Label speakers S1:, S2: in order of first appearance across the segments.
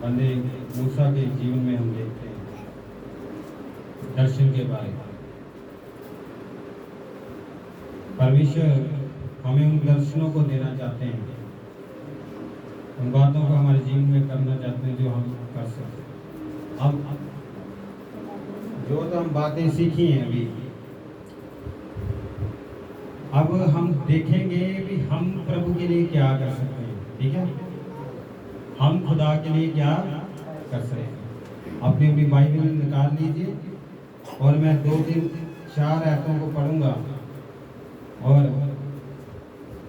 S1: बंदे मूसा के जीवन में हम देखते हैं दर्शन के बारे में। परमेश्वर हमें उन दर्शनों को देना चाहते हैं, उन बातों को हमारे जीवन में करना चाहते हैं जो हम कर सकते। अब जो तो हम बातें सीखी हैं अभी, अब हम देखेंगे कि हम प्रभु के लिए क्या कर सकते हैं। ठीक है, हम खुदा के लिए क्या कर सकते हैं। अपनी अपनी बाइबल निकाल लीजिए और मैं 2-3-4 आयतों को पढ़ूंगा और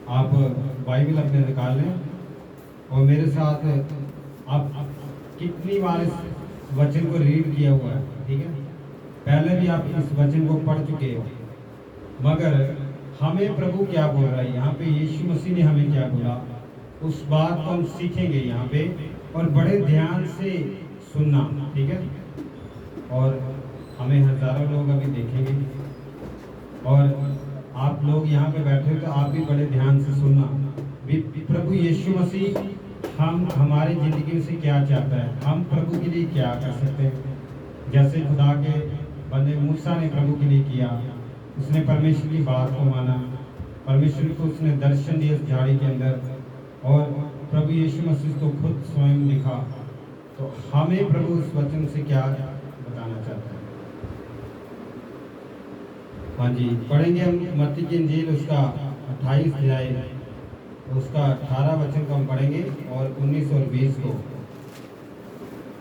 S1: आप बाइबल अपने निकाल लें और मेरे साथ आप कितनी बार इस वचन को रीड किया हुआ है। ठीक है, पहले भी आप इस वचन को पढ़ चुके हो, मगर हमें प्रभु क्या बोल रहा है यहाँ पे, यीशु मसीह ने हमें क्या बोला, उस बात को हम सीखेंगे यहाँ पे और बड़े ध्यान से सुनना। ठीक है, और हमें हजारों लोग अभी देखेंगे और आप लोग यहाँ पे बैठे हो तो आप भी बड़े ध्यान से सुनना भी प्रभु यीशु मसीह हमारी ज़िंदगी से क्या चाहता है, हम प्रभु के लिए क्या कर सकते हैं। जैसे खुदा के बंदे मूसा ने प्रभु के लिए किया, उसने परमेश्वर की बात को माना, परमेश्वर को उसने दर्शन दिया उस झाड़ी के अंदर और प्रभु यीशु मसीह को खुद स्वयं दिखा। तो हमें प्रभु उस वचन से क्या बताना चाहता है। हाँ जी, पढ़ेंगे हम मत्ती की इंजील उसका 28 अध्याय, उसका 18 वचन को हम पढ़ेंगे और 19 और 20 को।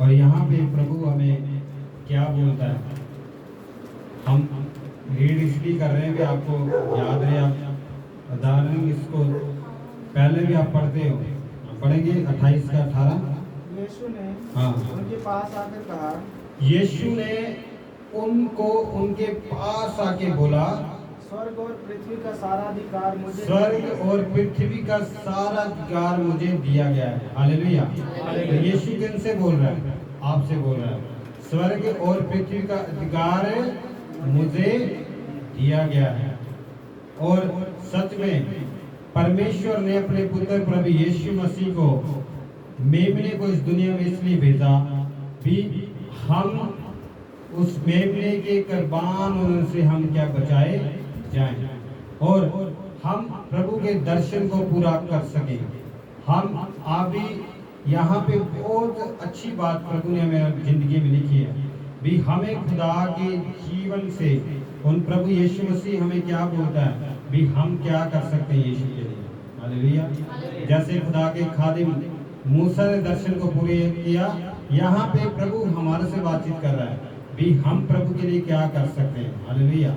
S1: और यहाँ पे प्रभु हमें क्या बोलता है, हम रीड इसलिए कर रहे हैं कि आपको याद रहे, आप उदाहरण इसको पहले भी आप पढ़ते हो। पढ़ेंगे 28 का 18।
S2: यीशु ने
S1: हाँ,
S2: उनके पास आकर कहा,
S1: यीशु ने उनको उनके पास आके बोला,
S2: स्वर्ग और पृथ्वी का सारा अधिकार मुझे
S1: स्वर्ग और पृथ्वी का सारा अधिकार मुझे दिया गया है। हालेलुया। तो यीशु किनसे बोल रहा है, आपसे बोल रहा है। स्वर्ग और पृथ्वी का अधिकार मुझे दिया गया है। और सच में परमेश्वर ने अपने पुत्र प्रभु यीशु मसीह को मेमने को इस दुनिया में इसलिए भेजा भी हम उस मेमने के कुर्बान होने से हम क्या बचाए जाएं और हम प्रभु के दर्शन को पूरा कर सकें। हम अभी यहाँ पे बहुत अच्छी बात प्रभु ने हमें जिंदगी में लिखी है भी, हमें खुदा के जीवन से उन प्रभु यीशु मसीह हमें क्या बोलता है भी हम क्या कर सकते हैं यीशु के लिए। हालेलुया। जैसे खुदा के खादिम मूसा ने दर्शन को पूरे किया, यहाँ पे प्रभु हमारे से बातचीत कर रहा है भी हम प्रभु के लिए क्या कर सकते हैं। हालेलुया।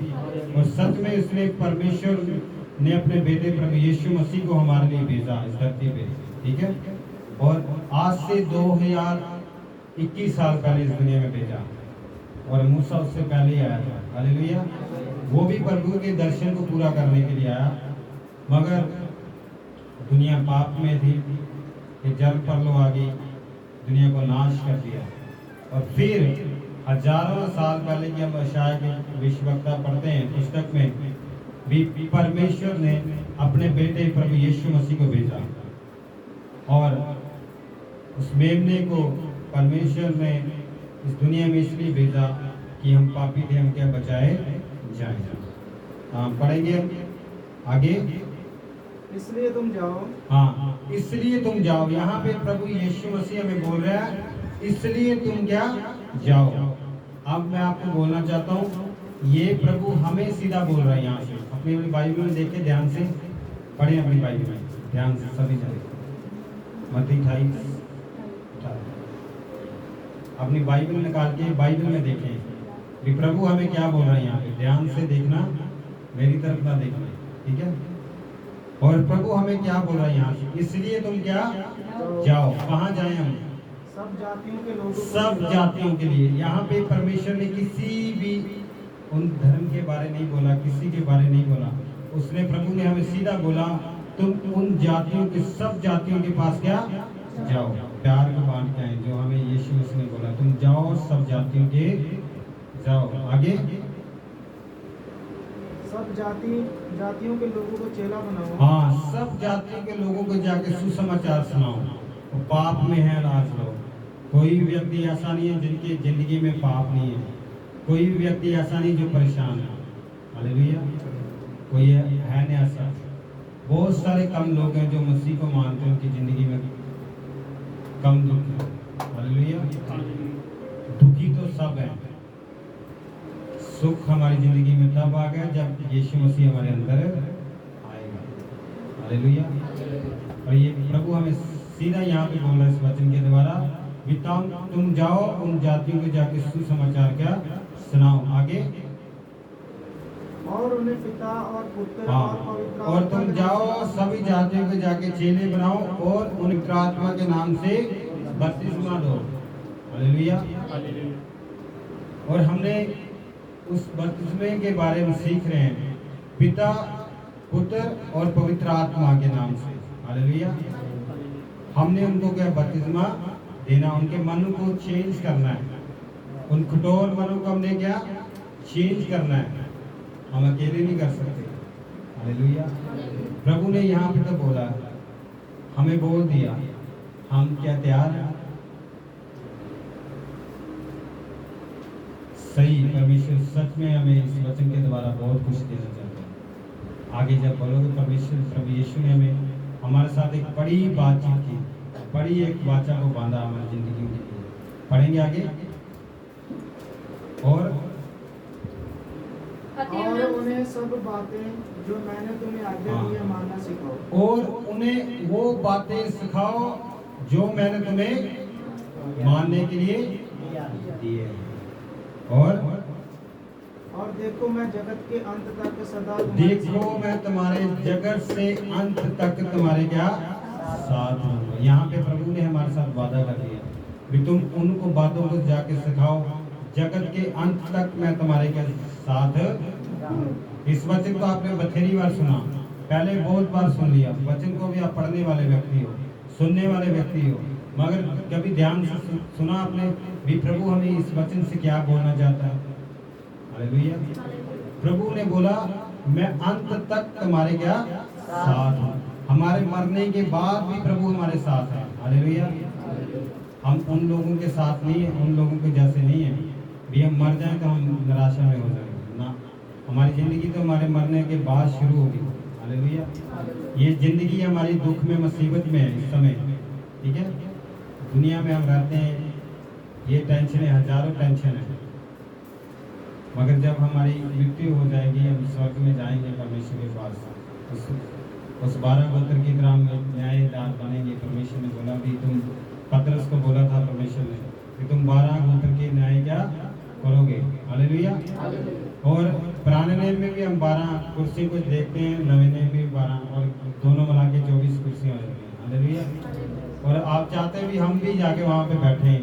S1: और सच में उसने परमेश्वर ने अपने बेटे प्रभु यीशु मसीह को हमारे लिए भेजा इस धरती पे। ठीक है, और आज से 2021 साल पहले इस दुनिया में भेजा और मूसा उससे पहले ही आया था। हालेलुया। वो भी प्रभु के दर्शन को पूरा करने के लिए आया, मगर दुनिया पाप में थी कि जल परलो आ गई, दुनिया को नाश कर दिया। और फिर हजारों साल पहले की हम यशायाह के भविष्यवक्ता पढ़ते हैं पुस्तक में भी, परमेश्वर ने अपने बेटे प्रभु यीशु मसीह को भेजा और उस मेमने को परमेश्वर ने इस दुनिया में इसलिए भेजा कि हम पापी थे, हम क्या बचाए जाएं। पढ़ेंगे आगे,
S2: इसलिए तुम जाओ।
S1: हाँ, इसलिए तुम जाओ। यहाँ पे प्रभु यीशु मसीह हमें बोल रहा है इसलिए तुम क्या जाओ। अब मैं आपको बोलना चाहता हूँ, ये प्रभु हमें सीधा बोल रहा है यहाँ से। अपनी अपनी बाइबल में देखे, ध्यान से पढ़े अपनी बाइबल में ध्यान से सभी जगह। मत्ती 28 अपनी बाइबल निकाल के बाइबल में देखें कि प्रभु हमें क्या बोल रहा है यहाँ पे। ध्यान से देखना, मेरी तरफ ना देखना। ठीक है, और प्रभु हमें क्या बोल रहा है यहाँ से, इसलिए तुम क्या जाओ। कहाँ जाए हम,
S2: सब जातियों के लोगों,
S1: सब जातियों के लिए। यहाँ पे परमेश्वर ने किसी भी उन धर्म के बारे नहीं बोला, किसी के बारे नहीं बोला। उसने प्रभु ने हमें सीधा बोला तुम उन जातियों के, सब जातियों के पास क्या जाओ, प्यार को बांट के आए। जो हमें यीशु मसीह ने बोला तुम जाओ सब जातियों के जाओ। आगे,
S2: सब जातियों के लोगों को चेला बनाओ।
S1: हाँ, सब जातियों के लोगों को जाके सुसमाचार सुनाओ। वो पाप में है आज लोग, कोई भी व्यक्ति ऐसा नहीं है जिनकी जिंदगी में पाप नहीं है। कोई भी व्यक्ति ऐसा नहीं जो परेशान है। हालेलुया। कोई है नहीं ऐसा। बहुत सारे कम लोग हैं जो मसीह को मानते हैं, उनकी जिंदगी में कम दुख है। हालेलुया। दुखी तो सब है। सुख हमारी जिंदगी में तब आ गया जब यीशु मसीह हमारे अंदर आएगा। हालेलुया। और ये प्रभु हमें सीधा यहाँ पे बोल रहा है इस वचन के द्वारा, तुम जाओ उन जातियों को जाके सुसमाचार क्या सुनाओ। आगे,
S2: और उन्हें पिता और पुत्र
S1: हाँ,
S2: और पवित्र
S1: और
S2: आत्मा
S1: तुम
S2: के
S1: जाओ
S2: नाम से
S1: सभी जातियों को जाके चेले बनाओ और उन पवित्र आत्मा के नाम से बपतिस्मा दो। हालेलुया। और हमने उस बपतिस्मे के बारे में सीख रहे हैं, पिता, पुत्र और पवित्र आत्मा के नाम से। हालेलुया। हमने उनको क्या बपतिस्मा देना, उनके मन को चेंज करना है। उन कठोर मनों को हमने क्या चेंज करना है। हम अकेले नहीं कर सकते। हालेलुया। प्रभु ने यहाँ पे तो बोला, हमें बोल दिया, हम क्या तैयार हैं? सही। परमेश्वर सच में हमें इस वचन के द्वारा बहुत कुछ देना चाहते हैं। आगे जब बोलोगे, परमेश्वर प्रभु यीशु ने हमें हमारे साथ एक बड़ी बातचीत की, बड़ी एक वाचा को बांधा हमारी जिंदगी के लिए। पढ़ेंगे आगे। और
S2: उन्हें सब बातें जो मैंने तुम्हें आज्ञा दी है मानना सिखाओ।
S1: और उन्हें वो बातें सिखाओ जो मैंने तुम्हें मानने के लिए दिए।
S2: और देखो मैं जगत के अंत तक सदा
S1: देखो मैं तुम्हारे जगत से अंत तक तुम्हारे क्या साथ हूँ। यहाँ पे प्रभु ने हमारे साथ वादा कर दिया कि तुम उनको बातों को जाके सिखाओ, जगत के अंत तक मैं तुम्हारे के साथ। इस वचन को आपने बथेरी बार सुना, पहले बहुत बार सुन लिया। वचन को भी आप पढ़ने वाले व्यक्ति हो, सुनने वाले व्यक्ति हो, मगर कभी ध्यान से सुना आपने भी प्रभु हमें इस वचन से क्या बोलना चाहता है। हालेलुया। प्रभु ने बोला, मैं अंत तक तुम्हारे क्या साथ हूँ। हमारे मरने के बाद भी प्रभु हमारे साथ है। हालेलुया। हम उन लोगों के साथ नहीं है, उन लोगों के जैसे नहीं है भी हम मर जाएं तो हम निराशा में हो जाएंगे ना। हमारी जिंदगी तो हमारे मरने के बाद शुरू होगी। हालेलुया। ये जिंदगी हमारी दुख में मुसीबत में है इस समय। ठीक है, दुनिया में हम रहते हैं, ये टेंशन है, हजारों टेंशन है, मगर जब हमारी मृत्यु हो जाएगी, हम स्वर्ग में जाएंगे परमेश्वर के पास। उस 12 गोत्र की तरह हम न्यायदार बनेंगे। परमेश्वर ने बोला भी, तुम पतरस को बोला था परमेश्वर ने कि तुम 12 गोत्र के न्याय क्या करोगे। हालेलुया। और पुराने नियम में भी हम 12 कुर्सी को देखते हैं, नवे नियम में भी 12, और दोनों मिला के 24 कुर्सियाँ हो जाती हैं। हालेलुया। और आप चाहते भी हम भी जाके वहाँ पे बैठें,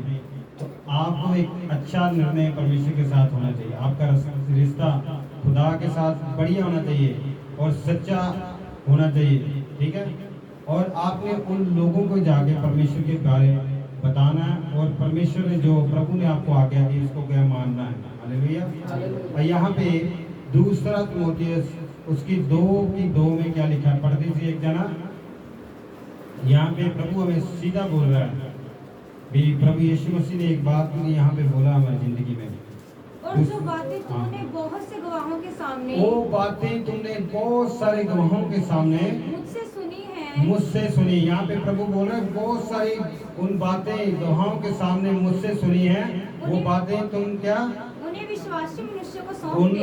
S1: तो आपको एक अच्छा निर्णय परमेश्वर के साथ होना चाहिए। आपका रिश्ता खुदा के साथ बढ़िया होना चाहिए और सच्चा होना चाहिए। ठीक है, और आपने उन लोगों को जाके परमेश्वर के बारे बताना है, और परमेश्वर ने जो प्रभु ने आपको आज्ञा दी उसको क्या मानना है। हालेलुया। और यहाँ पे दूसरा तिमोथियस उसकी 2 में क्या लिखा है, पढ़ दीजिए एक जना। यहाँ पे प्रभु हमें सीधा बोल रहा है भी, प्रभु यीशु मसीह ने एक बात यहाँ पे बोला हमारी जिंदगी में,
S3: और जो बातें तुमने बहुत से गवाहों के सामने,
S1: वो बातें तुमने बहुत सारे गवाहों के सामने मुझसे सुनी। यहाँ पे प्रभु बोल रहे हैं, बहुत सारी उन बातें गवाहों के सामने मुझसे सुनी है। वो बातें तुम क्या
S3: उन्हें विश्वासी मनुष्यों को सौंप दे।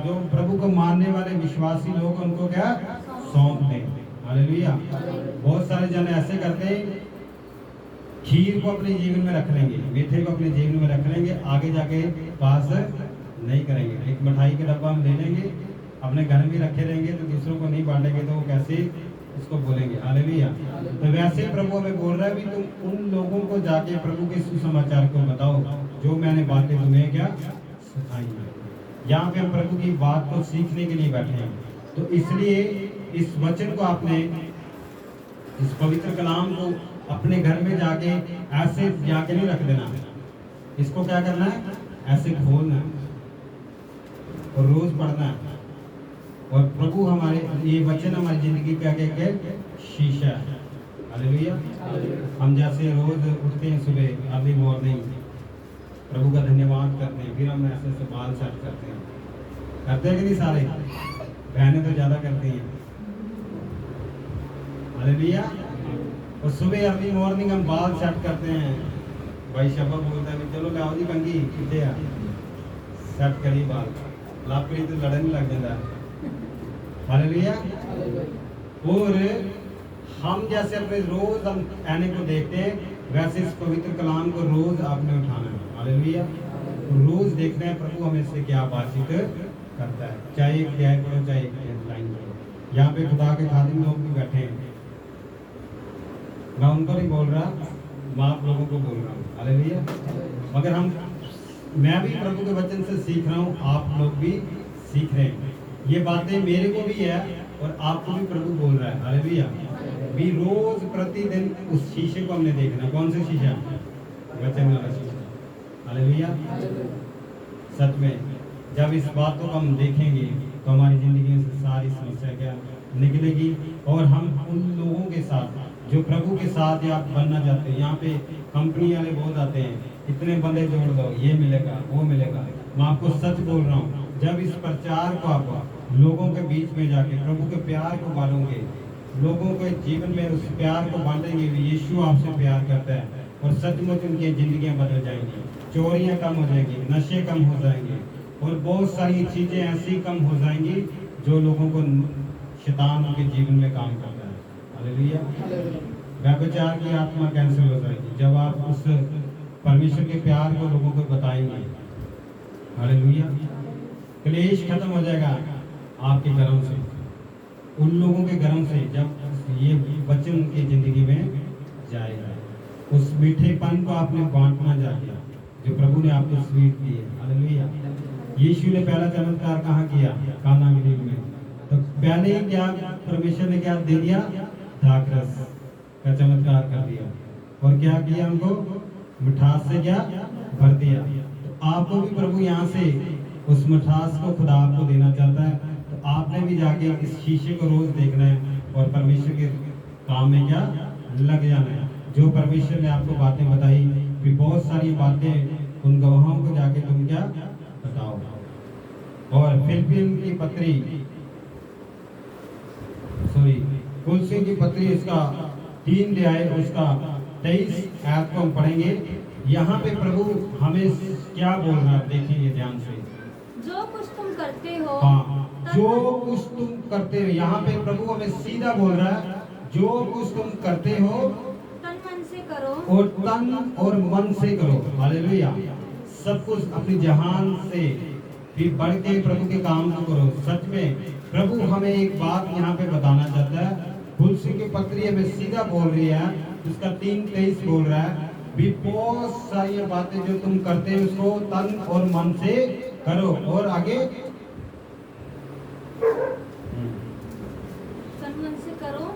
S1: जो प्रभु को मानने वाले विश्वासी लोग उनको क्या सौंप दें। हालेलुया। बहुत सारे जन ऐसे करते हैं, खीर को अपने जीवन में रख लेंगे, मीठे को अपने जीवन में रख लेंगे, आगे जाके पास नहीं करेंगे। एक मिठाई का डब्बा हम ले लेंगे, अपने घर में रखे रहेंगे, तो दूसरों को नहीं बांटेंगे, तो वो कैसे उसको बोलेंगे। हालेलुया। तो वैसे ही प्रभु हमें बोल रहा है भी, तुम उन लोगों को जाके प्रभु के सुसमाचार को बताओ जो मैंने बातें तुम्हें क्या सिखाई है। यहाँ पे हम प्रभु की बात को सीखने के लिए बैठे हैं, तो इसलिए इस वचन को आपने, इस पवित्र कलाम को अपने घर में जाके ऐसे जाके नहीं रख देना। इसको क्या करना है, ऐसे खोलना है और रोज पढ़ना है। और प्रभु हमारे ये वचन हमारी जिंदगी का क्या शीशा है। हालेलुया। हम जैसे रोज उठते हैं सुबह अर्ली मॉर्निंग, प्रभु का धन्यवाद करते हैं, फिर हम ऐसे से बाल सेट करते हैं, करते हैं कि नहीं सारे? बहनें तो ज़्यादा करती हैं। हालेलुया। और सुबह अर्ली मॉर्निंग हम बाल सेट करते हैं। भाई शब्बा बोलता है चलो लाओ जी कंगी पीछे आ सेट करिए बाल, लापरी तो लड़न लग जाता है। हालेलुया। और हम जैसे अपने रोज हम ऐने को देखते हैं, वैसे इस पवित्र कलाम को रोज आपने उठाना है। हालेलुया। रोज देखना है प्रभु हमें से क्या बातचीत करता है, चाहे एक अध्याय पढ़ो चाहे एक लाइन पढ़ो। यहाँ पे खुदा के खादिम लोग भी बैठे हैं, मैं उनको नहीं बोल रहा, मैं आप लोगों को बोल रहा हूँ। हालेलुया। मगर मैं भी प्रभु के वचन से सीख रहा हूँ, आप लोग भी सीख रहे हैं। ये बातें मेरे को भी है और आपको भी प्रभु बोल रहा है। हालेलुया। भी रोज प्रतिदिन उस शीशे को हमने देखना। कौन सा शीशा? वचन वाला शीशा। हालेलुया। सच में जब इस बात को हम देखेंगे तो हमारी जिंदगी में से सारी समस्या क्या निकलेगी, और हम उन लोगों के साथ जो प्रभु के साथ या बनना चाहते हैं। यहाँ पे कंपनी वाले बहुत आते हैं, इतने बंदे जोड़ दो, ये मिलेगा वो मिलेगा। मैं आपको सच बोल रहा हूँ, जब इस प्रचार को आप लोगों के बीच में जाके प्रभु के प्यार को बांटोगे, लोगों के जीवन में उस प्यार को बांटेंगे, यीशु आपसे प्यार करता है, और सचमुच उनकी जिंदगियां बदल जाएंगी, चोरियां कम हो जाएंगी, नशे कम हो जाएंगे, और बहुत सारी चीजें ऐसी कम हो जाएंगी जो लोगों को शैतान के जीवन में काम करता है। हालेलुया। व्यभिचार की आत्मा कैंसिल हो जाएगी जब आप उस परमेश्वर के प्यार को लोगों को बताएंगे। हालेलुया। क्लेश खत्म हो जाएगा आपके घरों से, उन लोगों के घरों से, जब ये वचन उनकी जिंदगी में जाएगा। उस मीठेपन को आपने बांटना चाहिए जो प्रभु ने आपको स्वीट दी है। हालेलुया। यीशु ने पहला चमत्कार कहाँ किया? काना गलील में। तो पहले ही क्या परमेश्वर ने क्या दे दिया? द्राक्षरस का चमत्कार कर दिया, और क्या किया? हमको मिठास से क्या भर दिया। तो आपको भी प्रभु यहाँ से उस मिठास को खुदा आपको देना चाहता है। तो आपने भी जाके इस शीशे को रोज देखना है और परमेश्वर के काम में क्या लग जाना है। जो परमेश्वर ने आपको बातें बताई, भी बहुत सारी बातें उन गवाहों को जाके तुम क्या बताओ। और फिलिपियन की पत्री, कुलसी की पत्री इसका 3 अध्याय उसका 23 आयत को हम पढ़ेंगे। यहाँ पे प्रभु हमें क्या बोल रहा है, देखेंगे ध्यान से।
S3: जो कुछ तुम करते हो,
S1: हाँ, जो कुछ तुम करते हो, यहाँ पे प्रभु हमें सीधा बोल रहा है, जो कुछ तुम करते हो
S3: तन मन से करो,
S1: और तन और मन से करो। हालेलुया। सब कुछ अपनी जहान से भी बढ़ के प्रभु के काम को करो। सच में प्रभु हमें एक बात यहाँ पे बताना चाहता है। तुलसी की पत्री हमें सीधा बोल रही है, उसका 3:23 बोल रहा है भी बहुत सारी बातें जो तुम करते हो उसको तन और मन से करो। और आगे
S3: तन मन से करो,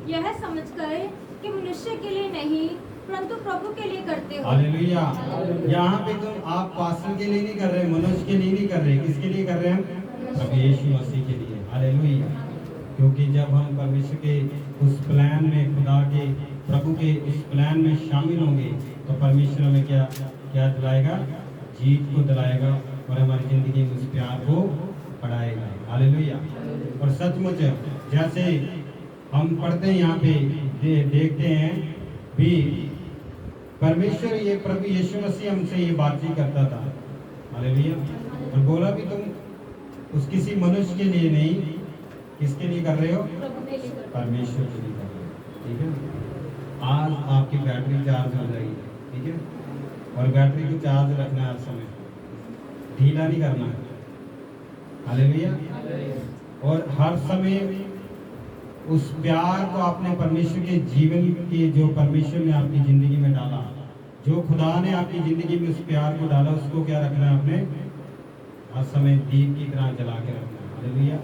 S3: यह समझकर कि मनुष्य के लिए नहीं परंतु प्रभु के लिए करते हो।
S1: हालेलुया। यहाँ पे तुम आप पास्टर के लिए नहीं कर रहे, मनुष्य के लिए नहीं कर रहे, किसके लिए कर रहे हैं? प्रभु यीशु मसीह के लिए। हालेलुया। क्योंकि जब हम परमेश्वर के उस प्लान में, खुदा के प्रभु के उस प्लान में शामिल होंगे तो परमेश्वर हमें क्या क्या दिलाएगा? जीत को दिलाएगा, और हमारी जिंदगी में उस प्यार को बढ़ाएगा। हालेलुया। और सचमुच जैसे हम पढ़ते हैं यहाँ पे देखते हैं भी परमेश्वर ये प्रभु यीशु मसीह हमसे ये बातचीत करता था। हालेलुया। और बोला भी तुम उस किसी मनुष्य के लिए नहीं, किसके लिए कर रहे हो?
S3: प्रभु के लिए करते हो।
S1: परमेश्वर के लिए कर रहे हो। ठीक है। आज आपकी बैटरी चार्ज हो जाएगी। ठीक है। और बैटरी को चार्ज रखना है हर समय, ढीला नहीं करना है। हालेलुया। और हर समय उस प्यार को आपने परमेश्वर के जीवन के, जो परमेश्वर ने आपकी जिंदगी में डाला, जो खुदा ने आपकी जिंदगी में उस प्यार को डाला, उसको क्या रखना है आपने? हर समय दीप की तरह जला के रखना है। हालेलुया।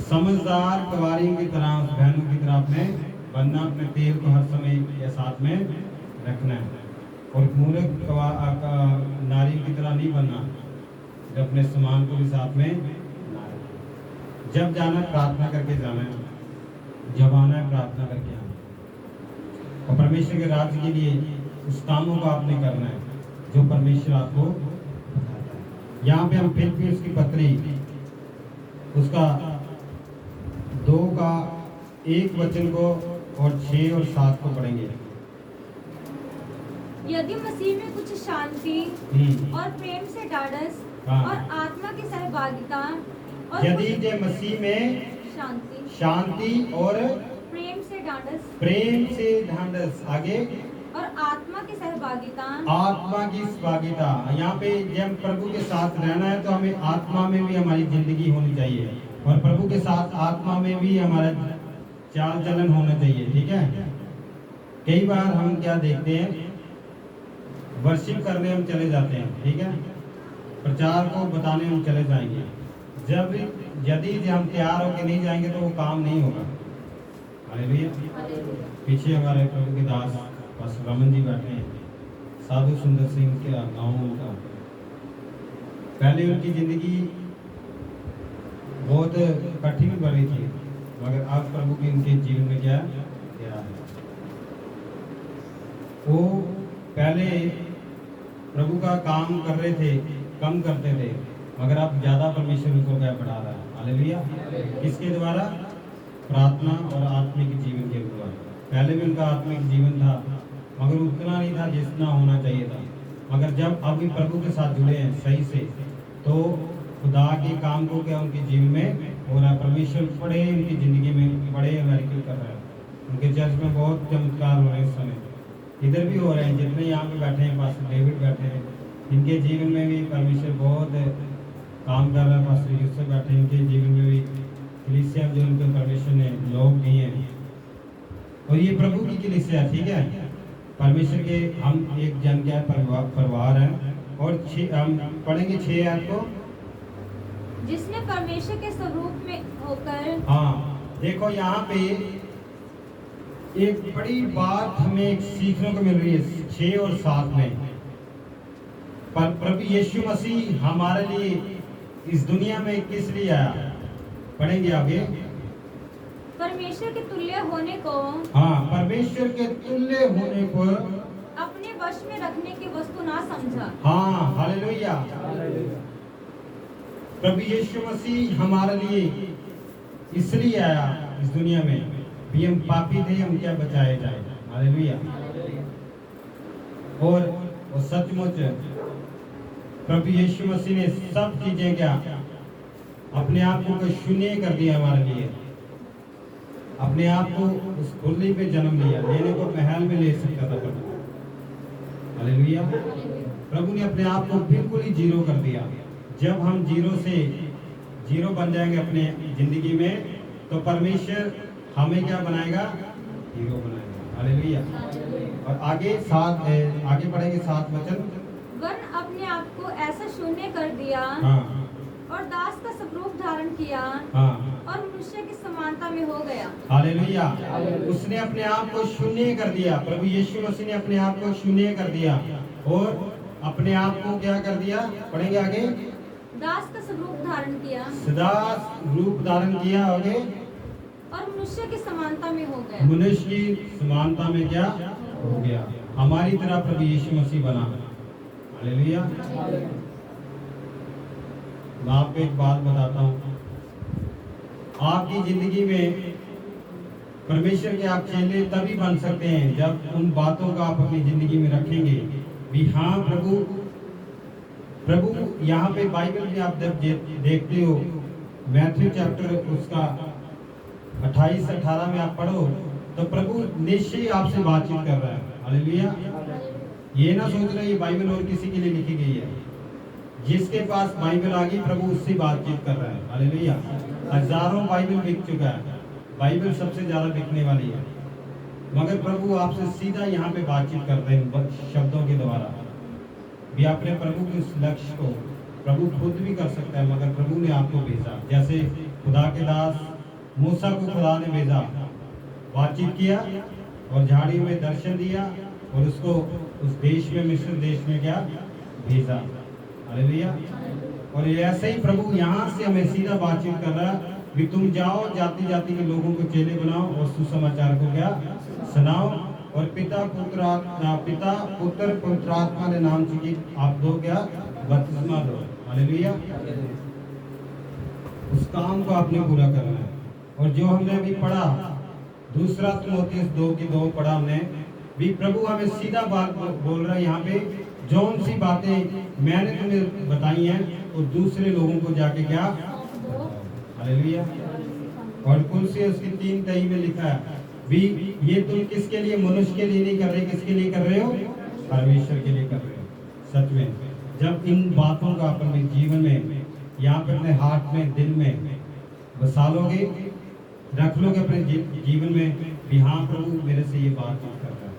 S1: समझदार कवारियों की तरह, उस बहनों की तरह आपने बनना, अपने तेल को हर समय के साथ में रखना है। और मूर्ख नारी की तरह नहीं बनना, जो अपने सामान को भी साथ में, जब जाना है प्रार्थना करके जाना है, जब आना है प्रार्थना करके आना है। और परमेश्वर के राज्य के लिए उस कामों को आपने करना है जो परमेश्वर आपको बताता है। यहाँ पे हम फिलिप्पियों की पत्री उसका 2 का 1 वचन को और 6 और 7 को पढ़ेंगे।
S3: यदि मसीह में कुछ शांति और प्रेम से ढाढ़स
S1: हाँ।
S3: और आत्मा की सहभागिता और
S1: यदि जे मसीह में शांति और
S3: प्रेम से ढाढ़स
S1: आगे
S3: और आत्मा की सहभागिता
S1: आत्मा की सहभागिता। यहाँ पे जब प्रभु के साथ रहना है तो हमें आत्मा में भी हमारी जिंदगी होनी चाहिए और प्रभु के साथ आत्मा में भी हमारा चाल चलन होना चाहिए। ठीक है, कई बार हम क्या देखते हैं, वर्शिप करने हम चले जाते हैं, ठीक है, प्रचार को बताने हम चले जाएंगे, जब यदि हम तैयार होकर नहीं जाएंगे तो वो काम नहीं होगा। हालेलुया। पीछे हमारे प्रभु के दास पास्टर रमन जी बैठे हैं, साधु सुंदर सिंह के गाँव उनका। पहले उनकी जिंदगी बहुत कठिन भरी थी, मगर आज प्रभु के उनके जीवन में क्या है। वो पहले प्रभु का काम कर रहे थे, कम करते थे, मगर अब ज्यादा परमेश्वर उनको क्या बढ़ा रहा है। हालेलुया। किसके द्वारा? प्रार्थना और आत्मिक जीवन के द्वारा। पहले भी उनका आत्मिक जीवन था मगर उतना नहीं था जितना होना चाहिए था, मगर जब अभी प्रभु के साथ जुड़े हैं सही से तो खुदा के काम को क्या उनके जीवन में हो रहा है। परमेश्वर बड़े उनकी जिंदगी में बड़े मिरेकल कर रहा है। उनके चर्च में बहुत चमत्कार हो रहे हैं इस समय, इधर भी हो रहे हैं। जितने यहाँ पे बैठे हैं, पास्टर डेविड बैठे हैं, इनके जीवन में भी परमेश्वर बहुत काम कर रहा है। पास्टर यूसुफ बैठे हैं, इनके जीवन में भी कलीसिया जो उनके परमेश्वर ने लोग दिए हैं और ये प्रभु की कलीसिया। ठीक है, परमेश्वर के हम एक जन क्या परिवार हैं। और हम पढ़ेंगे 6 आयत को,
S3: जिसने परमेश्वर के स्वरूप में होकर।
S1: हाँ, देखो यहाँ पे एक बड़ी बात हमें सीखने को मिल रही है 6 और 7 में। पर प्रभु यीशु मसीह हमारे लिए इस दुनिया में किस लिए आया, पढ़ेंगे आगे।
S3: परमेश्वर के तुल्य होने को,
S1: हाँ, परमेश्वर के तुल्य होने को
S3: अपने वश में रखने की वस्तु ना समझा।
S1: हाँ, हालेलुया। प्रभु यीशु मसीह हमारे लिए इसलिए आया इस दुनिया में भी हम पापी थे, हम क्या बचाए जाए। हालेलुया। और सचमुच प्रभु यीशु मसीह ने सब चीजें क्या अपने आप को शून्य कर दिया हमारे लिए। अपने आप को उस कुर्ली पे जन्म लिया, लेने को महल में ले सकता था प्रभु। हालेलुया। प्रभु ने अपने आप को बिल्कुल ही जीरो कर दिया। जब हम जीरो से जीरो बन जाएंगे अपने जिंदगी में तो परमेश्वर हमें क्या बनाएगा, हीरो बनाएगा। हालेलुया। और आगे पढ़ेंगे 7 वचन।
S3: वरन अपने आप को ऐसा शून्य कर दिया,
S1: हाँ,
S3: और दास का स्वरूप धारण किया,
S1: हाँ,
S3: और मनुष्य की समानता में हो गया।
S1: हालेलुया। उसने अपने आप को शून्य कर दिया। प्रभु यीशु मसीह ने अपने आप को शून्य कर दिया और अपने आप को क्या कर दिया, पढ़ेंगे आगे।
S3: दास का स्वरूप धारण किया,
S1: दास रूप धारण किया, आगे।
S3: और मनुष्य की समानता में हो गया।
S1: मनुष्य की समानता में क्या हो गया, हमारी तरह प्रभु यीशु मसीह बना। हालेलुया। मैं आपको एक बात बताता हूँ, आपकी जिंदगी में परमेश्वर के आप चेले तभी बन सकते हैं जब उन बातों का आप अपनी जिंदगी में रखेंगे भी। हाँ, प्रभु यहाँ पे बाइबल में आप जब देखते हो, मैथ्यू चैप्टर उसका 28-18 में आप पढ़ो तो प्रभु निश्चय आपसे बातचीत कर रहा है। हालेलुया। ये ना सोच रहे ये बाइबल और किसी के लिए लिखी गई है। जिसके पास बाइबल आ गई प्रभु उससे बातचीत कर रहा है। हालेलुया। हजारों बाइबल बिक चुका है, बाइबल सबसे ज्यादा बिकने वाली है, मगर प्रभु आपसे सीधा यहाँ पे बातचीत कर रहे हैं शब्दों के द्वारा भी। अपने प्रभु के उस लक्ष्य को प्रभु खुद भी कर सकता है, मगर प्रभु ने आपको भेजा। जैसे खुदा के दास मूसा को खुदा ने भेजा, बातचीत किया और झाड़ी में दर्शन दिया और उसको उस देश में, मिस्र देश में क्या भेजा। हालेलुया। और ऐसे ही प्रभु यहाँ से हमें सीधा बातचीत कर रहा है भी तुम जाओ जाति जाति के लोगों को चेले बनाओ और सुसमाचार को क्या सुनाओ, और पिता पुत्र पवित्रात्मा ने नाम से कि आप दो क्या बपतिस्मा दो। हालेलुया। उस काम को आपने पूरा करना है। और जो हमने अभी पढ़ा दूसरा तिमोथेयुस 2:2 पढ़ा हमने भी, प्रभु हमें सीधा बात बोल रहा है यहाँ पे, जौन सी बातें मैंने तुम्हें बताई हैं और दूसरे लोगों को जाके क्या। हालेलुया। और कुलसी उसकी 3:23 में लिखा है भी, ये तुम किसके लिए, मनुष्य के लिए नहीं कर रहे, किसके लिए कर रहे हो, परमेश्वर के लिए कर रहे हो। सच में जब इन बातों का अपने जीवन में यहाँ पे अपने हाथ में दिल में बसा लोगे, रख लोगे अपने जीवन में भी, हाँ प्रभु मेरे से ये बात कर रहा है,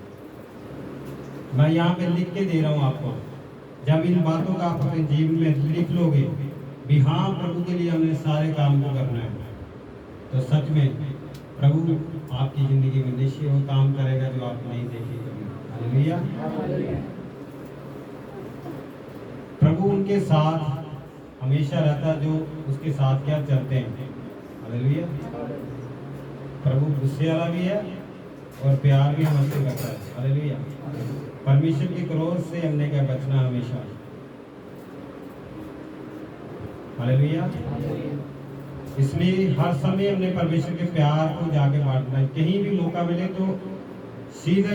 S1: मैं यहाँ पे लिख के दे रहा हूँ आपको। जब इन बातों का आप अपने जीवन में लिख लोगे भी, हाँ प्रभु के लिए हमने सारे काम को करना है, तो सच में प्रभु आपकी जिंदगी में निश्चय वो काम करेगा जो आप नहीं देखे कभी। हालेलुया। प्रभु उनके साथ हमेशा रहता जो उसके साथ क्या चलते हैं। हालेलुया। प्रभु गुस्से वाला भी है और प्यार भी हमसे करता है। हालेलुया। परमेश्वर के क्रोध से हमने क्या बचना हमेशा। हालेलुया। इसलिए हर समय हमने परमेश्वर के प्यार को जाके बांटना है। कहीं भी मौका मिले तो सीधे